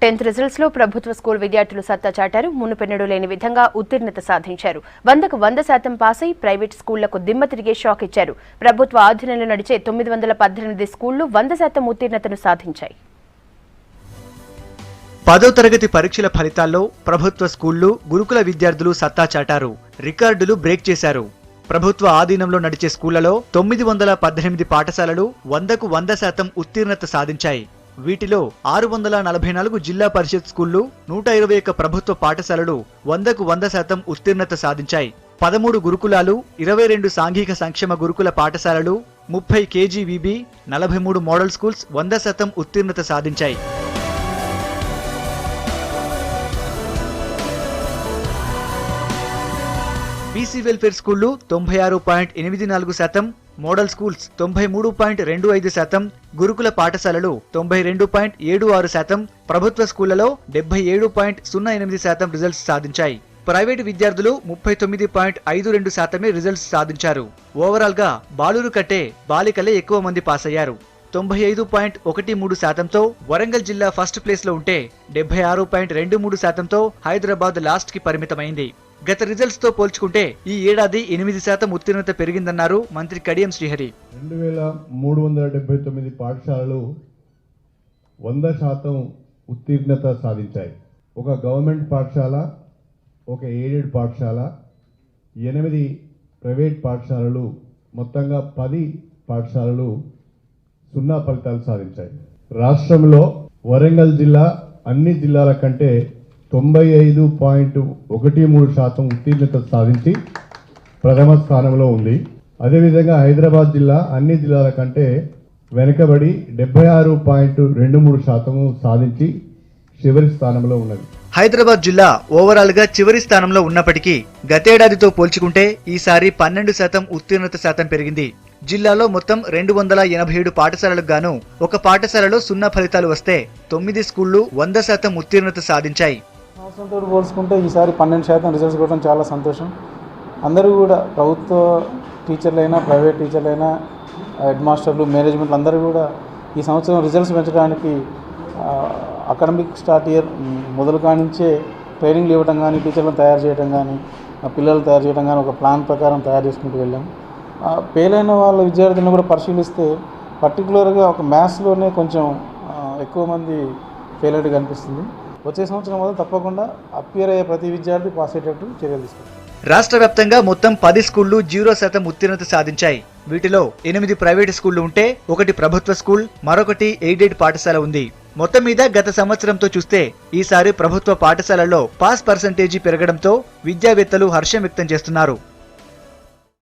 10th results లో ప్రభుత్వ school విద్యార్థులు సత్తా చాటారు. మునుపెన్నడూ లేని విధంగా ఉత్తీర్ణత సాధించారు. 100కు 100% పాస్ అయి ప్రైవేట్ స్కూళ్లకు దిమ్మ తిరిగే షాక్ ఇచ్చారు. ప్రభుత్వ ఆధీనంలో నడిచే 918 స్కూళ్లు 100% ఉత్తీర్ణతను సాధించాయి. 10వ తరగతి పరీక్షల ఫలితాల్లో ప్రభుత్వ స్కూళ్లు, గురుకుల విద్యార్థులు సత్తా చాటారు. రికార్డులు బ్రేక్ చేశారు. ప్రభుత్వ ఆధీనంలో నడిచే స్కూళ్లలో 918 పాఠశాలలు 100కు 100% ఉత్తీర్ణత సాధించాయి. వీటిలో 644 జిల్లా పరిషత్ స్కూళ్లు, 121 ప్రభుత్వ పాఠశాలలు 100కు 100% ఉత్తీర్ణత సాధించాయి. 13 గురుకులాలు, 22 సాంఘిక సంక్షేమ గురుకుల పాఠశాలలు, 30 KGVB, 43 మోడల్ స్కూల్స్ 100% ఉత్తీర్ణత సాధించాయి. బీసీ వెల్ఫేర్ స్కూళ్లు 96.84%, మోడల్ స్కూల్స్ 93.25%, గురుకుల పాఠశాలలు 92.76%, ప్రభుత్వ స్కూళ్లలో 77.08% రిజల్ట్స్ సాధించాయి. ప్రైవేటు విద్యార్థులు 39.52% రిజల్ట్స్ సాధించారు. ఓవరాల్ గా బాలురు కట్టే బాలికలే ఎక్కువ మంది పాస్ అయ్యారు. 95.13%తో వరంగల్ జిల్లా ఫస్ట్ ప్లేస్ లో ఉంటే 76.23%తో హైదరాబాద్ లాస్ట్ కి పరిమితమైంది. గత రిజల్ట్స్ తో పోల్చుకుంటే ఈ ఏడాది 8% ఉత్తీర్ణత పెరిగిందన్నారు మంత్రి కడియం శ్రీహరి. 2379 పాఠశాలలు 100% ఉత్తీర్ణత సాధించాయి. ఒక గవర్నమెంట్ పాఠశాల, ఒక ఎయిడెడ్ పాఠశాల, 8 ప్రైవేట్ పాఠశాలలు, మొత్తంగా 10 పాఠశాలలు 0 ఫలితాలు సాధించాయి. రాష్ట్రంలో వరంగల్ జిల్లా అన్ని జిల్లాల కంటే 95.13% ఉత్తీర్ణత సాధించి ప్రథమ స్థానంలో ఉంది. అదేవిధంగా హైదరాబాద్ జిల్లా అన్ని జిల్లాల కంటే వెనుకబడి 76.23% సాధించి చివరి స్థానంలో ఉన్నది. హైదరాబాద్ జిల్లా ఓవరాల్ గా చివరి స్థానంలో ఉన్నప్పటికీ గతేడాదితో పోల్చుకుంటే ఈసారి 12% ఉత్తీర్ణత శాతం పెరిగింది. జిల్లాలో మొత్తం 287 పాఠశాలలకు గాను ఒక పాఠశాలలో 0 ఫలితాలు వస్తే 9 స్కూళ్లు 100% ఉత్తీర్ణత సాధించాయి. సంవత్సరంతో పోల్చుకుంటే ఈసారి 12% రిజల్ట్స్ కూడా చాలా సంతోషం. అందరూ కూడా ప్రభుత్వ టీచర్లైనా, ప్రైవేట్ టీచర్లైనా, హెడ్ మాస్టర్లు, మేనేజ్మెంట్లు అందరూ కూడా ఈ సంవత్సరం రిజల్ట్స్ పెంచడానికి అకాడమిక్ స్టార్ట్ ఇయర్ మొదలు కానించే ట్రైనింగ్లు ఇవ్వడం కానీ, టీచర్లను తయారు చేయడం కానీ, పిల్లలు తయారు చేయడం కానీ ఒక ప్లాన్ ప్రకారం తయారు చేసుకుంటూ వెళ్ళాం. ఫెయిల్ అయిన వాళ్ళ విద్యార్థులను కూడా పరిశీలిస్తే పర్టికులర్గా ఒక మ్యాథ్స్లోనే కొంచెం ఎక్కువ మంది ఫెయిల్ అయ్యేట్టు కనిపిస్తుంది. వచ్చే సంవత్సరం వల్ల తప్పకుండా అపియర్ అయ్యే ప్రతి విద్యార్థి పాస్ అయ్యేటట్టు చర్యలు తీసుకుంటారు. రాష్ట్ర వ్యాప్తంగా మొత్తం 10 స్కూళ్లు 0% ఉత్తీర్ణత సాధించాయి. వీటిలో 8 ప్రైవేటు స్కూళ్లు ఉంటే 1 ప్రభుత్వ స్కూల్, మరొకటి ఎయిడెడ్ పాఠశాల ఉంది. మొత్తం మీద గత సంవత్సరంతో చూస్తే ఈసారి ప్రభుత్వ పాఠశాలల్లో పాస్ పర్సంటేజీ పెరగడంతో విద్యావేత్తలు హర్షం వ్యక్తం చేస్తున్నారు.